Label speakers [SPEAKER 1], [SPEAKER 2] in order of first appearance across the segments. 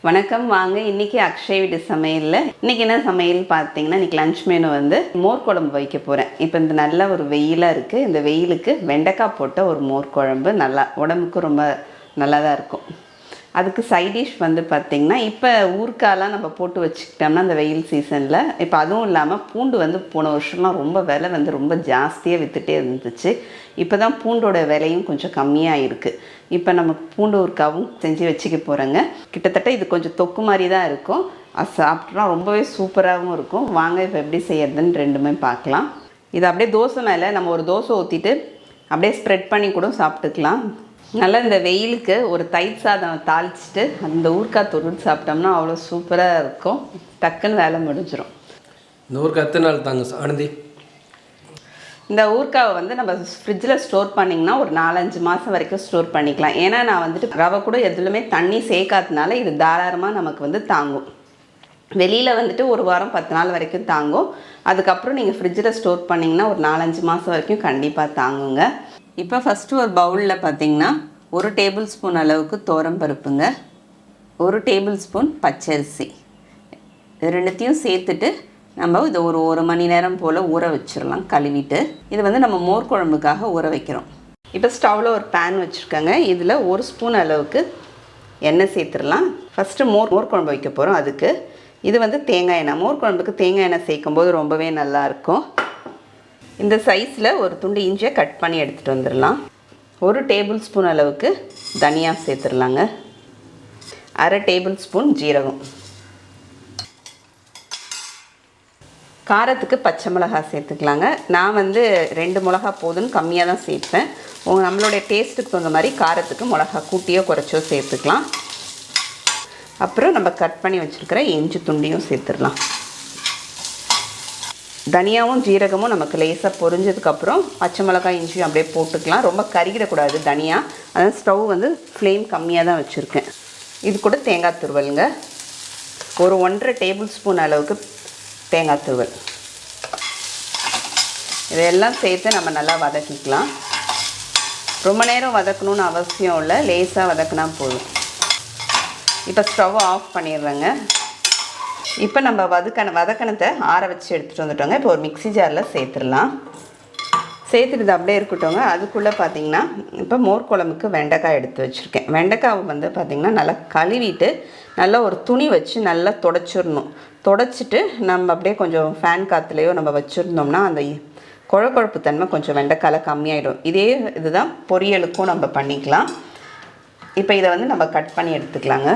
[SPEAKER 1] வணக்கம். வாங்க இன்னைக்கு அக்ஷய் வீட்டு சமையலில் இன்றைக்கி என்ன சமையல் பார்த்தீங்கன்னா, இன்றைக்கி லஞ்ச் மெனு வந்து மோர் குழம்பு வைக்க போகிறேன். இப்போ இந்த நல்ல ஒரு வெயிலாக இருக்குது. இந்த வெயிலுக்கு வெண்டைக்காய் போட்ட ஒரு மோர் குழம்பு நல்லா உடம்புக்கு ரொம்ப நல்லா தான் இருக்கும். அதுக்கு சைட் டிஷ் வந்து பார்த்திங்கன்னா, இப்போ ஊறுக்காயெலாம் நம்ம போட்டு வச்சுக்கிட்டோம்னா அந்த வெயில் சீசனில் இப்போ அதுவும் இல்லாமல் பூண்டு வந்து போன வருஷம்லாம் ரொம்ப விலை வந்து ரொம்ப ஜாஸ்தியாக விற்றுட்டே இருந்துச்சு. இப்போ தான் பூண்டோட விலையும் கொஞ்சம் கம்மியாக இருக்குது. இப்போ நம்ம பூண்டு ஊறுக்காவும் செஞ்சு வச்சுக்க போகிறோங்க. கிட்டத்தட்ட இது கொஞ்சம் தொக்கு மாதிரி தான் இருக்கும். அது சாப்பிட்டோம்னா ரொம்பவே சூப்பராகவும் இருக்கும். வாங்க இப்போ எப்படி செய்யறதுன்னு ரெண்டுமே பார்க்கலாம். இது அப்படியே தோசை மேலே நம்ம ஒரு தோசை ஊற்றிட்டு அப்படியே ஸ்ப்ரெட் பண்ணி கூட சாப்பிட்டுக்கலாம். நல்லா இந்த வெயிலுக்கு ஒரு தயிர் சாதம் தாளிச்சிட்டு அந்த ஊறுக்காய் தொட்டு சாப்பிட்டோம்னா அவ்வளோ சூப்பராக இருக்கும். டக்குன்னு வேலை முடிஞ்சிடும்.
[SPEAKER 2] இந்த ஊறுக்காய் எத்தனை நாள் தாங்க ஆனந்தி?
[SPEAKER 1] இந்த ஊறுக்காவை வந்து நம்ம ஃப்ரிட்ஜில் ஸ்டோர் பண்ணிங்கன்னா ஒரு 4-5 மாதம் வரைக்கும் ஸ்டோர் பண்ணிக்கலாம். ஏன்னா நான் வந்துட்டு ரவை கூட எதுலையுமே தண்ணி சேர்க்காதனால இது தாராளமாக நமக்கு வந்து தாங்கும். வெளியில் வந்துட்டு ஒரு வாரம் 10 நாள் வரைக்கும் தாங்கும். அதுக்கப்புறம் நீங்கள் ஃப்ரிட்ஜில் ஸ்டோர் பண்ணிங்கன்னா ஒரு 4-5 மாதம் வரைக்கும் கண்டிப்பாக தாங்குங்க. இப்போ ஃபஸ்ட்டு ஒரு பவுலில் பார்த்திங்கன்னா 1 டேபிள் ஸ்பூன் அளவுக்கு துவரம் பருப்புங்க, 1 டேபிள் ஸ்பூன் பச்சரிசி, இது ரெண்டுத்தையும் சேர்த்துட்டு நம்ம இது ஒரு 1 மணி நேரம் போல் ஊற வச்சிடலாம் கழுவிட்டு. இது வந்து நம்ம மோர் குழம்புக்காக ஊற வைக்கிறோம். இப்போ ஸ்டவ்வில் ஒரு பேன் வச்சுருக்கேங்க. இதில் 1 ஸ்பூன் அளவுக்கு எண்ணெய் சேர்த்துடலாம். ஃபஸ்ட்டு மோர் குழம்பு வைக்க போகிறோம். அதுக்கு இது வந்து தேங்காய் எண்ணெய். மோர் குழம்புக்கு தேங்காய் எண்ணெய் சேர்க்கும்போது ரொம்பவே நல்லாயிருக்கும். இந்த சைஸில் ஒரு துண்டு இஞ்சியை கட் பண்ணி எடுத்துகிட்டு வந்துடலாம். 1 டேபிள் ஸ்பூன் அளவுக்கு தனியா சேர்த்துடலாங்க, 1/2 டேபிள் ஸ்பூன் ஜீரகம், காரத்துக்கு பச்சை மிளகாய் சேர்த்துக்கலாங்க. நான் வந்து 2 மிளகா போதுன்னு கம்மியாக தான் சேர்ப்பேன். நம்மளுடைய டேஸ்ட்டுக்கு தகுந்த மாதிரி காரத்துக்கு மிளகா கூட்டியோ குறைச்சோ சேர்த்துக்கலாம். அப்புறம் நம்ம கட் பண்ணி வச்சுருக்கிற இஞ்சி துண்டியும் சேர்த்துடலாம். தனியாவும் ஜீரகமும் நமக்கு லேசாக பொரிஞ்சதுக்கப்புறம் பச்சை மிளகாய் இஞ்சியும் அப்படியே போட்டுக்கலாம். ரொம்ப கருகிடக்கூடாது தனியா, அதான் ஸ்டவ் வந்து ஃப்ளேம் கம்மியாக தான் வச்சுருக்கேன். இது கூட தேங்காய் துருவலுங்க, ஒரு 1/2 டேபிள் ஸ்பூன் அளவுக்கு தேங்காய் துருவல். இதெல்லாம் சேர்த்து நம்ம நல்லா வதக்கிக்கலாம். ரொம்ப நேரம் வதக்கணும்னு அவசியம் இல்லை, லேசாக வதக்கினா போதும். இப்போ ஸ்டவ் ஆஃப் பண்ணிடுறேங்க. இப்போ நம்ம வதக்கணத்தை ஆற வச்சு எடுத்துகிட்டு வந்துட்டோங்க. இப்போ ஒரு மிக்ஸி ஜாரில் சேர்த்துடலாம். சேர்த்துட்டு அப்படியே இருக்கட்டோங்க. அதுக்குள்ளே பார்த்திங்கன்னா இப்போ மோர் குழம்புக்கு வெண்டைக்காய் எடுத்து வச்சுருக்கேன். வெண்டைக்காவை வந்து பார்த்திங்கன்னா நல்லா கழுவிட்டு நல்லா ஒரு துணி வச்சு நல்லா தொடச்சிடணும். தொடச்சிட்டு நம்ம அப்படியே கொஞ்சம் ஃபேன் காற்றுலையோ நம்ம வச்சுருந்தோம்னா அந்த குழப்பு தன்மை கொஞ்சம் வெண்டைக்காயில் கம்மியாயிடும். இதே இதுதான் பொரியலுக்கும் நம்ம பண்ணிக்கலாம். இப்போ இதை வந்து நம்ம கட் பண்ணி எடுத்துக்கலாங்க.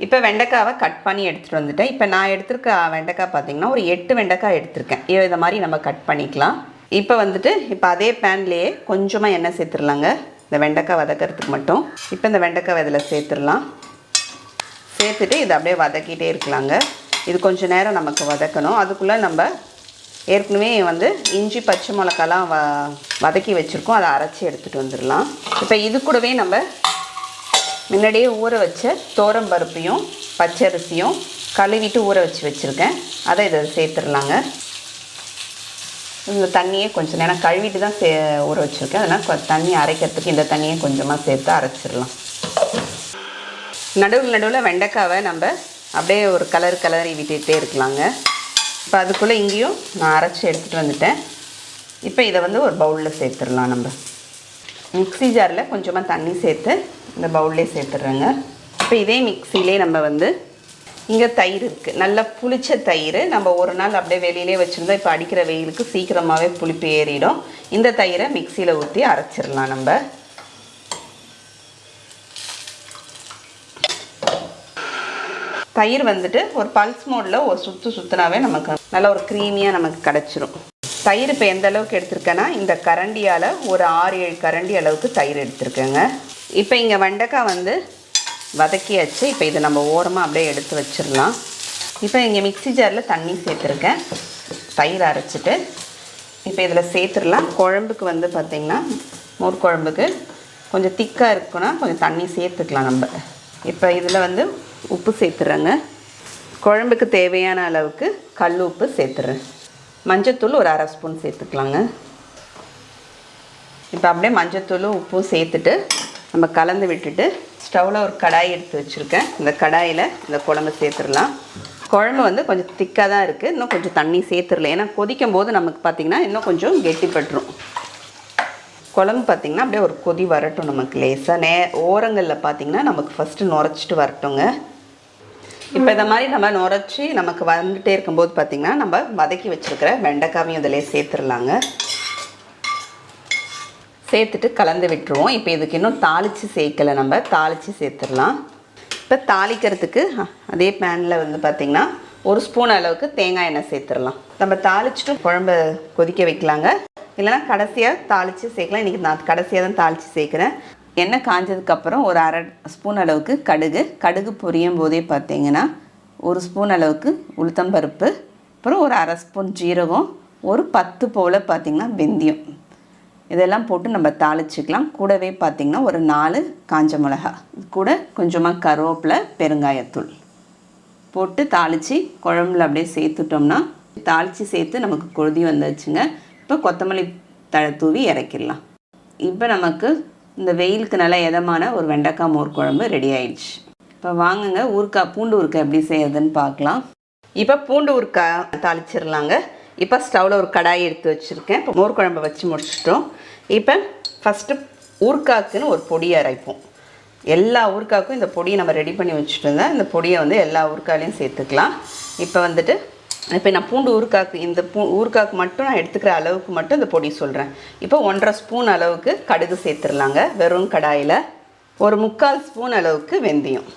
[SPEAKER 1] இப்போ வெண்டைக்காவை கட் பண்ணி எடுத்துகிட்டு வந்துட்டேன். இப்போ நான் எடுத்துருக்க வெண்டைக்காய் பார்த்திங்கன்னா ஒரு 8 வெண்டைக்காய் எடுத்திருக்கேன். இதை மாதிரி நம்ம கட் பண்ணிக்கலாம். இப்போ வந்துட்டு இப்போ அதே பேன்லேயே கொஞ்சமாக எண்ணெய் சேர்த்துடலாங்க, இந்த வெண்டைக்காய் வதக்கிறதுக்கு மட்டும். இப்போ இந்த வெண்டைக்காய் இதில் சேர்த்துடலாம். சேர்த்துட்டு இதை அப்படியே வதக்கிட்டே இருக்கலாங்க. இது கொஞ்சம் நேரம் நமக்கு வதக்கணும். அதுக்குள்ளே நம்ம ஏற்கனவே வந்து இஞ்சி பச்சை மிளகாலாம் வதக்கி வச்சுருக்கோம், அதை அரைச்சி எடுத்துகிட்டு வந்துடலாம். இப்போ இது கூடவே நம்ம முன்னாடியே ஊற வச்ச துவரம் பருப்பையும் பச்சரிசியும் கழுவிட்டு ஊற வச்சுருக்கேன், அதை இதை சேர்த்துடலாங்க. இந்த தண்ணியே கொஞ்சம் நேரம் கழுவிட்டு தான் ஊற வச்சுருக்கேன், அதனால் தண்ணி அரைக்கிறதுக்கு இந்த தண்ணியை கொஞ்சமாக சேர்த்து அரைச்சிடலாம். நடுவில் வெண்டைக்காவை நம்ம அப்படியே ஒரு கலரி விட்டுகிட்டே இருக்கலாங்க. இப்போ அதுக்குள்ளே இங்கேயும் நான் அரைச்சி எடுத்துகிட்டு வந்துட்டேன். இப்போ இதை வந்து ஒரு பவுலில் சேர்த்துடலாம். நம்ம மிக்ஸி ஜாரில் கொஞ்சமாக தண்ணி சேர்த்து இந்த பவுல்லே சேர்த்துட்றேங்க. இப்போ இதே மிக்ஸிலே நம்ம வந்து இங்கே தயிர் இருக்குது, நல்லா புளிச்ச தயிர். நம்ம ஒரு நாள் அப்படியே வெளியிலே வச்சுருந்தோம். இப்போ அடிக்கிற வெயிலுக்கு சீக்கிரமாகவே புளிப்பு ஏறிடும். இந்த தயிரை மிக்ஸியில் ஊற்றி அரைச்சிடலாம். நம்ம தயிர் வந்துட்டு ஒரு பல்ஸ் மோடில் ஒரு சுற்றினாவே நமக்கு நல்லா ஒரு க்ரீமியாக நமக்கு கிடச்சிரும். தயிர் இப்போ எந்த அளவுக்கு எடுத்திருக்கேன்னா இந்த கரண்டியால் ஒரு 6-7 கரண்டி அளவுக்கு தயிர் எடுத்திருக்கேங்க. இப்போ இங்கே வெண்டைக்காய் வந்து வதக்கியாச்சு. இப்போ இதை நம்ம ஓரமாக அப்படியே எடுத்து வச்சிடலாம். இப்போ இங்கே மிக்ஸி ஜாரில் தண்ணி சேர்த்துருக்கேன், தயிர் அரைச்சிட்டு இப்போ இதில் சேர்த்துடலாம். குழம்புக்கு வந்து பார்த்திங்கன்னா மோர் குழம்புக்கு கொஞ்சம் திக்காக இருக்குன்னா கொஞ்சம் தண்ணி சேர்த்துக்கலாம் நம்ம. இப்போ இதில் வந்து உப்பு சேர்த்துறேங்க. குழம்புக்கு தேவையான அளவுக்கு கல் உப்பு சேர்த்துறேன். மஞ்சத்தூள் ஒரு 1/2 ஸ்பூன் சேர்த்துக்கலாங்க. இப்போ அப்படியே மஞ்சத்தூள் உப்பும் சேர்த்துட்டு நம்ம கலந்து விட்டுட்டு ஸ்டவ்வில் ஒரு கடாய் எடுத்து வச்சுருக்கேன். இந்த கடாயில் இந்த குழம்பு சேர்த்துடலாம். குழம்பு வந்து கொஞ்சம் திக்காக தான் இருக்குது, இன்னும் கொஞ்சம் தண்ணி சேர்த்துடல. ஏன்னா கொதிக்கும் போது நமக்கு பார்த்திங்கன்னா இன்னும் கொஞ்சம் கெட்டிப்பட்டுரும். குழம்பு பார்த்திங்கன்னா அப்படியே ஒரு கொதி வரட்டும். நமக்கு லேசாக ஓரங்களில் பார்த்திங்கன்னா நமக்கு ஃபஸ்ட்டு நுரைச்சிட்டு வரட்டுங்க. இப்போ இந்த மாதிரி நம்ம நுரைச்சி நமக்கு வந்துகிட்டே இருக்கும்போது பார்த்திங்கன்னா நம்ம வதக்கி வச்சுருக்கிற வெண்டைக்காவையும் இதிலே சேர்த்துடலாங்க. சேர்த்துட்டு கலந்து விட்டுருவோம். இப்போ இதுக்கு இன்னும் தாளித்து சேர்க்கலை, நம்ம தாளித்து சேர்த்துடலாம். இப்போ தாளிக்கிறதுக்கு அதே பேனில் வந்து பார்த்திங்கன்னா 1 ஸ்பூன் அளவுக்கு தேங்காய் எண்ணெய் சேர்த்துடலாம். நம்ம தாளிச்சுட்டு குழம்பு கொதிக்க வைக்கலாங்க. இல்லைனா கடைசியாக தாளித்து சேர்க்கலாம். இன்றைக்கி நான் கடைசியாக தான் தாளித்து சேர்க்குறேன். எண்ணெய் காஞ்சதுக்கப்புறம் ஒரு 1/2 ஸ்பூன் அளவுக்கு கடுகு பொரியும் போதே பார்த்திங்கன்னா 1 ஸ்பூன் அளவுக்கு உளுத்தம்பருப்பு, அப்புறம் ஒரு 1/2 ஸ்பூன் ஜீரகம், ஒரு 10 போல் பார்த்திங்கன்னா வெந்தயம், இதெல்லாம் போட்டு நம்ம தாளிச்சிக்கலாம். கூடவே பார்த்திங்கன்னா ஒரு 4 காஞ்ச மிளகா, கூட கொஞ்சமாக கருவேப்பிலை, பெருங்காயத்தூள் போட்டு தாளித்து குழம்புல அப்படியே சேர்த்துட்டோம்னா தாளித்து சேர்த்து நமக்கு கொதி வந்துச்சுங்க. இப்போ கொத்தமல்லி தழை தூவி இறக்கிடலாம். இப்போ நமக்கு இந்த வெயிலுக்கு நல்லா இதமான ஒரு வெண்டைக்காய் மோர் குழம்பு ரெடி ஆயிடுச்சு. இப்போ வாங்குங்க பூண்டு ஊறுக்காய் எப்படி செய்யறதுன்னு பார்க்கலாம். இப்போ பூண்டு ஊறுக்காய் தாளிச்சிடலாங்க. இப்போ ஸ்டவ்வில் ஒரு கடாய் எடுத்து வச்சுருக்கேன். இப்போ மோர் குழம்பை வச்சு முடிச்சிட்டோம். இப்போ ஃபஸ்ட்டு ஊறுக்காய்க்குன்னு ஒரு பொடி அரைப்போம். எல்லா ஊறுக்காய்க்கும் இந்த பொடியை நம்ம ரெடி பண்ணி வச்சுட்டு இருந்தால் இந்த பொடியை வந்து எல்லா ஊறுக்காயிலையும் சேர்த்துக்கலாம். இப்போ நான் பூண்டு ஊறுக்காய்க்கு இந்த ஊறுக்காய்க்கு மட்டும் நான் எடுத்துக்கிற அளவுக்கு மட்டும் இந்த பொடி சொல்கிறேன். இப்போ 1/2 ஸ்பூன் அளவுக்கு கடுகு சேர்த்துடலாங்க வெறும் கடாயில். ஒரு 3/4 ஸ்பூன் அளவுக்கு வெந்தயம்.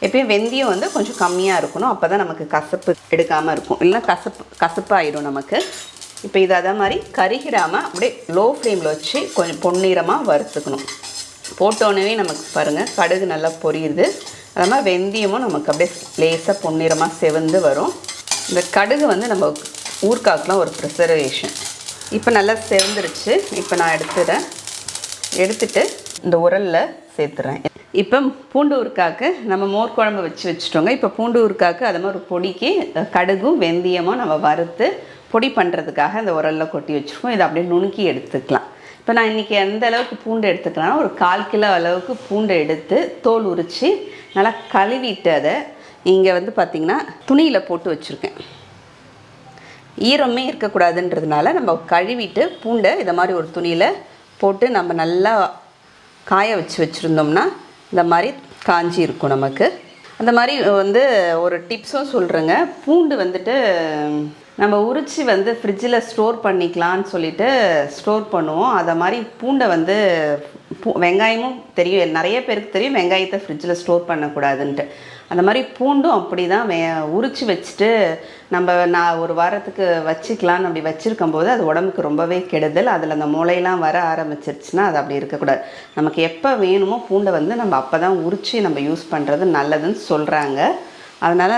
[SPEAKER 1] எப்பயும் வெந்தயம் வந்து கொஞ்சம் கம்மியாக இருக்கணும், அப்போ தான் நமக்கு கசப்பு எடுக்காமல் இருக்கும், இல்லைனா கசப்பாயிடும் நமக்கு. இப்போ இது அதே மாதிரி கருகிடாமல் அப்படியே லோ ஃப்ளேமில் வச்சு கொஞ்சம் பொன்னிறமாக வறுத்துக்கணும். போட்டோன்னே நமக்கு பாருங்கள் கடுகு நல்லா பொரியுது. அதே மாதிரி வெந்தயமும் நமக்கு அப்படியே லேசாக பொன்னிறமாக செவந்து வரும். இந்த கடுகு வந்து நம்ம ஊறுக்காய்க்குலாம் ஒரு ப்ரிசர்வேஷன். இப்போ நல்லா செவந்துருச்சு. இப்போ நான் எடுத்துட்டு இந்த உரலில் சேர்த்துறேன். இப்போ பூண்டு ஊறுக்காய்க்கு நம்ம மோர் குழம்பு வச்சுட்டோங்க. இப்போ பூண்டு ஊறுக்காய்க்கு அது மாதிரி ஒரு பொடிக்கு கடுகும் வெந்தயமும் நம்ம வறுத்து பொடி பண்ணுறதுக்காக இந்த உரலில் கொட்டி வச்சுருக்கோம். இதை அப்படியே நுணுக்கி எடுத்துக்கலாம். இப்போ நான் இன்றைக்கி எந்த அளவுக்கு பூண்டு எடுத்துக்கலாம்னா ஒரு 1/4 கிலோ அளவுக்கு பூண்டை எடுத்து தோல் உரித்து நல்லா கழுவிட்டு அதை இங்கே வந்து பார்த்திங்கன்னா துணியில் போட்டு வச்சுருக்கேன். ஈரமே இருக்கக்கூடாதுன்றதுனால நம்ம கழுவிட்டு பூண்டை இதை மாதிரி ஒரு துணியில் போட்டு நம்ம நல்லா காய வச்சுருந்தோம்னா இந்த மாதிரி காஞ்சி இருக்கும் நமக்கு. அந்த மாதிரி வந்து ஒரு டிப்ஸும் சொல்கிறேங்க. பூண்டு வந்துட்டு நம்ம உரித்து வந்து ஃப்ரிட்ஜில் ஸ்டோர் பண்ணிக்கலான்னு சொல்லிட்டு ஸ்டோர் பண்ணுவோம். அதை மாதிரி பூண்டை வந்து வெங்காயமும் தெரியும், நிறைய பேருக்கு தெரியும் வெங்காயத்தை ஃப்ரிட்ஜில் ஸ்டோர் பண்ணக்கூடாதுன்ட்டு. அந்த மாதிரி பூண்டும் அப்படி தான் உரித்து வச்சுட்டு நான் ஒரு வாரத்துக்கு வச்சுக்கலான்னு அப்படி வச்சுருக்கும் போது அது உடம்புக்கு ரொம்பவே கெடுதல். அதில் அந்த முளையெல்லாம் வர ஆரம்பிச்சிருச்சுன்னா அது அப்படி இருக்கக்கூடாது. நமக்கு எப்போ வேணுமோ பூண்டை வந்து நம்ம அப்போ தான் உரித்து நம்ம யூஸ் பண்ணுறது நல்லதுன்னு சொல்கிறாங்க. அதனால்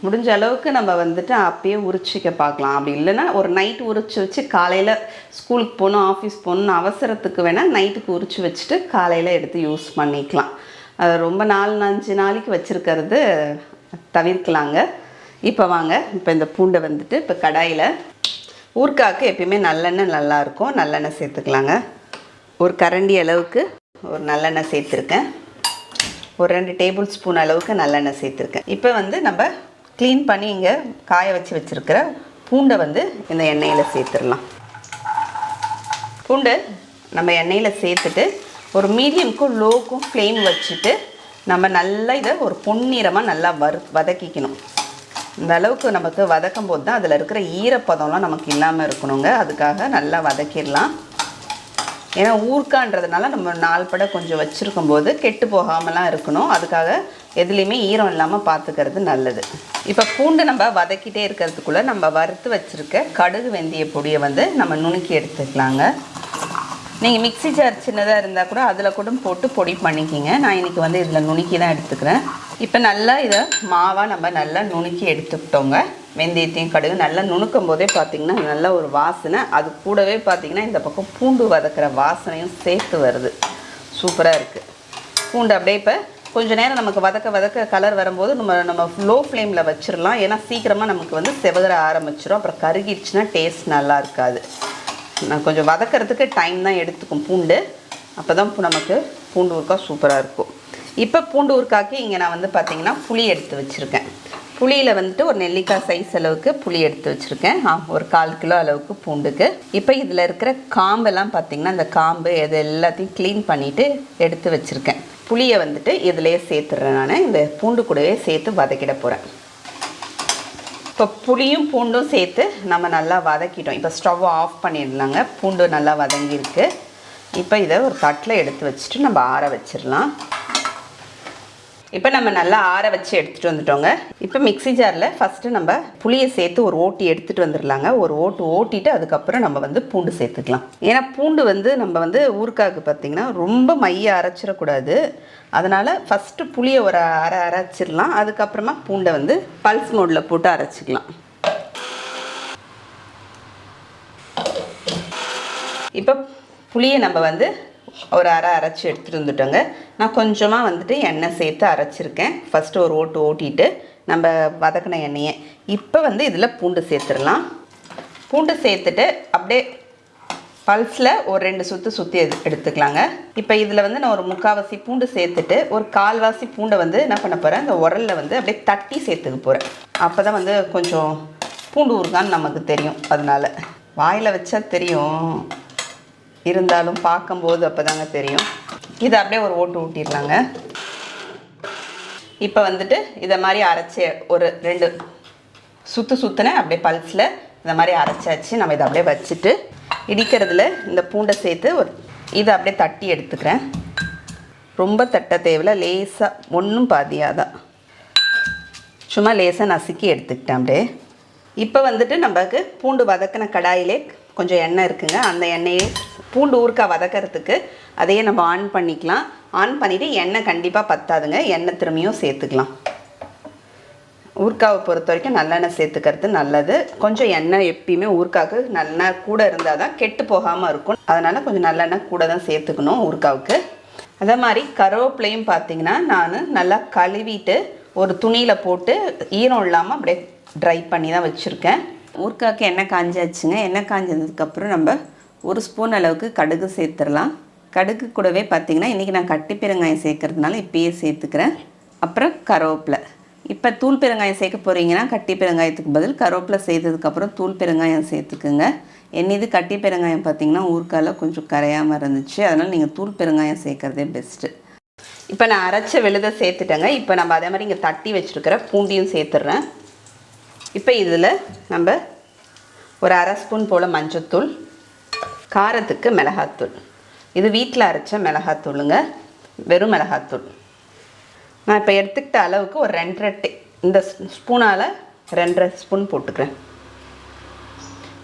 [SPEAKER 1] முடிஞ்ச அளவுக்கு நம்ம வந்துட்டு அப்பயே உரிச்சிக்க பார்க்கலாம். அப்படி இல்லைன்னா ஒரு நைட்டு உரித்து வச்சு காலையில் ஸ்கூலுக்கு போகணும் ஆஃபீஸ் போகணுன்னு அவசரத்துக்கு வேணால் நைட்டுக்கு உரித்து வச்சுட்டு காலையில் எடுத்து யூஸ் பண்ணிக்கலாம். அது ரொம்ப 4-5 நாளைக்கு வச்சுருக்கிறது தவிர்க்கலாங்க. இப்போ வாங்க, இப்போ இந்த பூண்டை வந்துட்டு இப்போ கடாயில் ஊறுக்காய்க்கு எப்பயுமே நல்லெண்ணெய் நல்லாயிருக்கும், நல்லெண்ணெய் சேர்த்துக்கலாங்க. ஒரு கரண்டி அளவுக்கு ஒரு நல்லெண்ணெய் சேர்த்துருக்கேன். ஒரு 2 டேபிள் ஸ்பூன் அளவுக்கு நல்லெண்ணெய் சேர்த்துருக்கேன். இப்போ வந்து நம்ம க்ளீன் பண்ணி இங்கே காய வச்சுருக்கிற பூண்டை வந்து இந்த எண்ணெயில் சேர்த்துடலாம். பூண்டு நம்ம எண்ணெயில் சேர்த்துட்டு ஒரு மீடியமுக்கும் லோவுக்கும் ஃப்ளேம் வச்சுட்டு நம்ம நல்லா இதை ஒரு பொன்னிறமாக நல்லா வதக்கிக்கணும். இந்த அளவுக்கு நமக்கு வதக்கும் போது தான் அதில் இருக்கிற ஈரப்பதம்லாம் நமக்கு இல்லாமல் இருக்கணுங்க. அதுக்காக நல்லா வதக்கிடலாம். ஏன்னா ஊறுக்கான்றதுனால நம்ம 4 படை கொஞ்சம் வச்சுருக்கும் போது கெட்டு போகாமலாம் இருக்கணும். அதுக்காக எதுலேயுமே ஈரம் இல்லாமல் பார்த்துக்கிறது நல்லது. இப்போ பூண்டு நம்ம வதக்கிட்டே இருக்கிறதுக்குள்ளே நம்ம வறுத்து வச்சுருக்க கடுகு வெந்தய பொடியை வந்து நம்ம நுணுக்கி எடுத்துக்கலாங்க. நீங்கள் மிக்ஸி ஜார் சின்னதாக இருந்தால் கூட அதில் கூட போட்டு பொடி பண்ணிக்கிங்க. நான் இன்றைக்கி வந்து இதில் நுணுக்கி தான் எடுத்துக்கிறேன். இப்போ நல்லா இதை மாவாக நம்ம நல்லா நுணுக்கி எடுத்துக்கிட்டோங்க. வெந்தயத்தையும் கடுகு நல்லா நுணுக்கும் போதே பார்த்திங்கன்னா நல்ல ஒரு வாசனை. அது கூடவே பார்த்திங்கன்னா இந்த பக்கம் பூண்டு வதக்கிற வாசனையும் சேர்த்து வருது. சூப்பராக இருக்குது. பூண்டு அப்படியே இப்போ கொஞ்சம் நேரம் நமக்கு வதக்க கலர் வரும்போது நம்ம லோ ஃப்ளேமில் வச்சிடலாம். ஏன்னா சீக்கிரமாக நமக்கு வந்து செவர ஆரம்பிச்சிடும். அப்புறம் கருகிடுச்சுன்னா டேஸ்ட் நல்லா இருக்காது. நான் கொஞ்சம் வதக்கிறதுக்கு டைம் தான் எடுத்துக்கும் பூண்டு. அப்போ தான் நமக்கு பூண்டு ஊறுகாய் சூப்பராக இருக்கும். இப்போ பூண்டு ஊறுகாய்க்கு இங்கே நான் வந்து பார்த்திங்கன்னா புளி எடுத்து வச்சுருக்கேன். புளியில் வந்துட்டு ஒரு நெல்லிக்காய் சைஸ் அளவுக்கு புளி எடுத்து வச்சுருக்கேன். ஒரு 1/4 கிலோ அளவுக்கு பூண்டுக்கு. இப்போ இதில் இருக்கிற காம்பெல்லாம் பார்த்திங்கன்னா இந்த காம்பு இது எல்லாத்தையும் க்ளீன் பண்ணிவிட்டு எடுத்து வச்சுருக்கேன். புளியை வந்துட்டு இதிலே சேர்த்துட்றேன். நான் இந்த பூண்டு கூடவே சேர்த்து வதக்கிட போகிறேன். இப்போ புளியும் பூண்டும் சேர்த்து நம்ம நல்லா வதக்கிட்டோம். இப்போ ஸ்டவ் ஆஃப் பண்ணிடலாங்க. பூண்டு நல்லா வதங்கியிருக்கு. இப்போ இதை ஒரு தட்டில் எடுத்து வச்சுட்டு நம்ம ஆற வச்சிடலாம். இப்போ நம்ம நல்லா ஆற வச்சு எடுத்துகிட்டு வந்துட்டோங்க. இப்போ மிக்ஸி ஜாரில் ஃபஸ்ட்டு நம்ம புளியை சேர்த்து ஒரு ஓட்டி எடுத்துகிட்டு வந்துடலாங்க. ஒரு ஓட்டிட்டு அதுக்கப்புறம் நம்ம வந்து பூண்டு சேர்த்துக்கலாம். ஏன்னா பூண்டு வந்து நம்ம வந்து ஊறுகாய்க்கு பார்த்திங்கன்னா ரொம்ப மைய அரைச்சிடக்கூடாது. அதனால் ஃபஸ்ட்டு புளியை ஒரு அரைச்சிடலாம். அதுக்கப்புறமா பூண்டை வந்து பல்ஸ் மோடில் போட்டு அரைச்சிக்கலாம். இப்போ புளியை நம்ம வந்து ஒரு அரைச்சி எடுத்துகிட்டு வந்துட்டோங்க. நான் கொஞ்சமாக வந்துட்டு எண்ணெய் சேர்த்து அரைச்சிருக்கேன். ஃபஸ்ட்டு ஒரு ஓட்டிட்டு நம்ம வதக்கின எண்ணெயை இப்போ வந்து இதில் பூண்டு சேர்த்துடலாம். பூண்டு சேர்த்துட்டு அப்படியே பல்ஸில் ஒரு 2 சுற்றி எடுத்துக்கலாங்க. இப்போ இதில் வந்து நான் ஒரு 3/4 பூண்டு சேர்த்துட்டு ஒரு 1/4 பூண்டை வந்து என்ன பண்ண போகிறேன், இந்த உரலில் வந்து அப்படியே தட்டி சேர்த்துக்க போகிறேன். அப்போ தான் வந்து கொஞ்சம் பூண்டு ஊறுகான்னு நமக்கு தெரியும். அதனால் வாயில் வச்சா தெரியும், இருந்தாலும் பார்க்கும்போது அப்போ தாங்க தெரியும். இதை அப்படியே ஒரு ஊட்டிடலாங்க. இப்போ வந்துட்டு இதை மாதிரி அரைச்சி ஒரு 2 சுற்றுனேன். அப்படியே பல்ஸில் இந்த மாதிரி அரைச்சாச்சு. நம்ம இதை அப்படியே வச்சுட்டு இடிக்கிறதுல இந்த பூண்டை சேர்த்து இதை அப்படியே தட்டி எடுத்துக்கிறேன். ரொம்ப தட்ட தேவையில்லை, லேசாக ஒன்றும் பாதியாக தான் சும்மா லேசாக நசுக்கி எடுத்துக்கிட்டேன் அப்படியே. இப்போ வந்துட்டு நமக்கு பூண்டு வதக்கின கடாயிலே கொஞ்சம் எண்ணெய் இருக்குங்க. அந்த எண்ணெயே பூண்டு ஊறுகாய் வதக்கிறதுக்கு அதையே நம்ம ஆன் பண்ணிக்கலாம். ஆன் பண்ணிவிட்டு எண்ணெய் கண்டிப்பாக பத்தாதுங்க, எண்ணெய் திரும்பியும் சேர்த்துக்கலாம். ஊறுகாவை பொறுத்த வரைக்கும் நல்லெண்ணெய் சேர்த்துக்கிறது நல்லது. கொஞ்சம் எண்ணெய் எப்பயுமே ஊறுகாய்க்கு நல்லெண்ணெய் கூட இருந்தால் தான் கெட்டு போகாமல் இருக்கும். அதனால் கொஞ்சம் நல்லெண்ணெய் கூட தான் சேர்த்துக்கணும் ஊறுகாவுக்கு. அதே மாதிரி கருவேப்பிலையும் பார்த்திங்கன்னா நான் நல்லா கழுவிட்டு ஒரு துணியில் போட்டு ஈரம் இல்லாமல் அப்படியே ட்ரை பண்ணி தான் வச்சுருக்கேன். ஊறுகாய்க்கு எண்ணெய் காஞ்சாச்சுங்க. எண்ணெய் காஞ்சதுக்கப்புறம் நம்ம 1 ஸ்பூன் அளவுக்கு கடுகு சேர்த்துடலாம். கடுகு கூடவே பார்த்திங்கன்னா இன்றைக்கி நான் கட்டி பெருங்காயம் சேர்க்கறதுனால இப்பயே சேர்த்துக்கிறேன். அப்புறம் கருவேப்பிலை. இப்போ தூள் பெருங்காயம் சேர்க்க போகிறீங்கன்னா கட்டி பெருங்காயத்துக்கு பதில் கருவேப்பிலை சேர்த்ததுக்கப்புறம் தூள் பெருங்காயம் சேர்த்துக்குங்க. இது கட்டி பெருங்காயம் பார்த்திங்கன்னா ஊறுகாயில் கொஞ்சம் கரையாமல் இருந்துச்சு. அதனால் நீங்கள் தூள் பெருங்காயம் சேர்க்குறதே பெஸ்ட்டு. இப்போ நான் அரைச்ச விழுதை சேர்த்துட்டேங்க. இப்போ நம்ம அதே மாதிரி இங்கே தட்டி வச்சுருக்கிற பூண்டியும் சேர்த்துட்றேன். இப்போ இதில் நம்ம ஒரு 1/2 ஸ்பூன் போல் மஞ்சத்தூள், காரத்துக்கு மிளகாத்தூள். இது வீட்டில் அரைச்ச மிளகாத்தூளுங்க, வெறும் மிளகாத்தூள். நான் இப்போ எடுத்துக்கிட்ட அளவுக்கு ஒரு 2.5 இந்த ஸ்பூனால் 2.5 ஸ்பூன் போட்டுக்கிறேன்.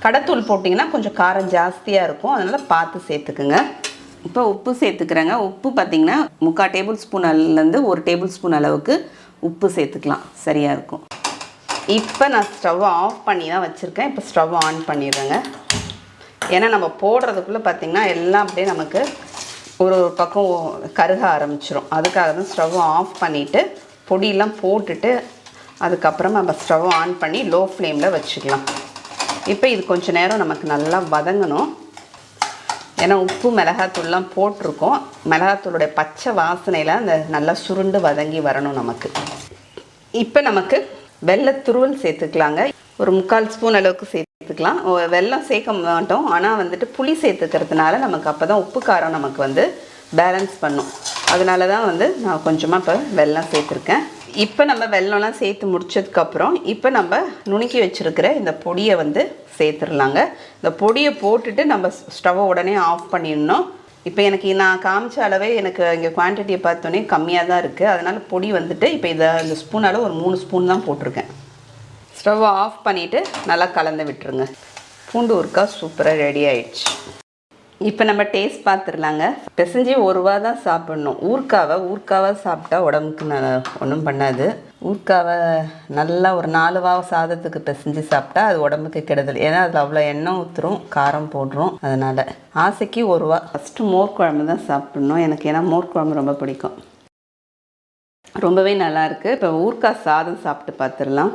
[SPEAKER 1] கடைத்தூள் போட்டிங்கன்னா கொஞ்சம் காரம் ஜாஸ்தியாக இருக்கும், அதனால் பார்த்து சேர்த்துக்குங்க. இப்போ உப்பு சேர்த்துக்கிறேங்க. உப்பு பார்த்திங்கன்னா 3/4 டேபிள் ஸ்பூன்லேருந்து 1 டேபிள் ஸ்பூன் அளவுக்கு உப்பு சேர்த்துக்கலாம், சரியாக இருக்கும். இப்போ நான் ஸ்டவ் ஆஃப் பண்ணி தான் வச்சுருக்கேன். இப்போ ஸ்டவ் ஆன் பண்ணிடுறேங்க. ஏன்னா நம்ம போடுறதுக்குள்ளே பார்த்திங்கன்னா எல்லாம் அப்படியே நமக்கு ஒரு பக்கம் கருக ஆரம்பிச்சிடும். அதுக்காக தான் ஸ்டவ் ஆஃப் பண்ணிவிட்டு பொடியெல்லாம் போட்டுட்டு அதுக்கப்புறம் நம்ம ஸ்டவ் ஆன் பண்ணி லோ ஃப்ளேமில் வச்சுக்கலாம். இப்போ இது கொஞ்சம் நேரம் நமக்கு நல்லா வதங்கணும். ஏன்னா உப்பு மிளகாத்தூள்லாம் போட்டிருக்கோம். மிளகாத்தூளுடைய பச்சை வாசனையில் அந்த நல்லா சுருண்டு வதங்கி வரணும் நமக்கு. இப்போ நமக்கு வெல்லத்துருவல் சேர்த்துக்கலாங்க. ஒரு 3/4 ஸ்பூன் அளவுக்கு சேர்த்துக்கலாம். வெல்லம் சேர்க்க மாட்டோம், ஆனால் வந்துட்டு புளி சேர்த்துக்கிறதுனால நமக்கு அப்போ தான் உப்பு காரம் நமக்கு வந்து பேலன்ஸ் பண்ணும். அதனால தான் வந்து நான் கொஞ்சமாக இப்போ வெல்லம் சேர்த்துருக்கேன். இப்போ நம்ம வெல்லம்லாம் சேர்த்து முடிச்சதுக்கப்புறம் இப்போ நம்ம நுணுக்கி வச்சுருக்கிற இந்த பொடியை வந்து சேர்த்துடலாங்க. இந்த பொடியை போட்டுட்டு நம்ம ஸ்டவ்வை உடனே ஆஃப் பண்ணிடணும். இப்போ எனக்கு நான் காமிச்ச அளவே எனக்கு இங்கே குவான்டிட்டியை பார்த்தோன்னே கம்மியாக தான் இருக்குது. அதனால் பொடி வந்துட்டு இப்போ இந்த ஸ்பூனால் ஒரு 3 ஸ்பூன் தான் போட்டிருக்கேன். ஸ்டவ்வை ஆஃப் பண்ணிவிட்டு நல்லா கலந்து விட்டுருங்க. பூண்டு ஊறுகாய் சூப்பராக ரெடி ஆயிடுச்சு. இப்போ நம்ம டேஸ்ட் பார்த்துடலாங்க. பிசைஞ்சு 1 வா தான் சாப்பிட்ணும். ஊறுகாவை சாப்பிட்டா உடம்புக்கு ஒன்றும் பண்ணாது. ஊறுகாவை நல்லா ஒரு 4 வா சாதத்துக்கு பிசைஞ்சு சாப்பிட்டா அது உடம்புக்கு கெடுதல். ஏன்னா அதில் அவ்வளோ எண்ணெய் ஊற்றுரும், காரம் போடுறோம். அதனால் ஆசைக்கு 1 வா. ஃபஸ்ட்டு மோர் குழம்பு தான் சாப்பிட்ணும் எனக்கு, ஏன்னா மோர் குழம்பு ரொம்ப பிடிக்கும். ரொம்பவே நல்லாயிருக்கு. இப்போ ஊறுகாய் சாதம் சாப்பிட்டு பார்த்துடலாம்.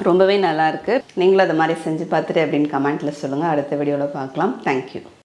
[SPEAKER 1] ரொம்பவே நல்லாயிருக்கு. நீங்களும் அது மாதிரி செஞ்சு பார்த்துட்டு அப்படின்னு கமெண்ட்டில் சொல்லுங்கள். அடுத்த வீடியோவில் பார்க்கலாம். தேங்க்யூ.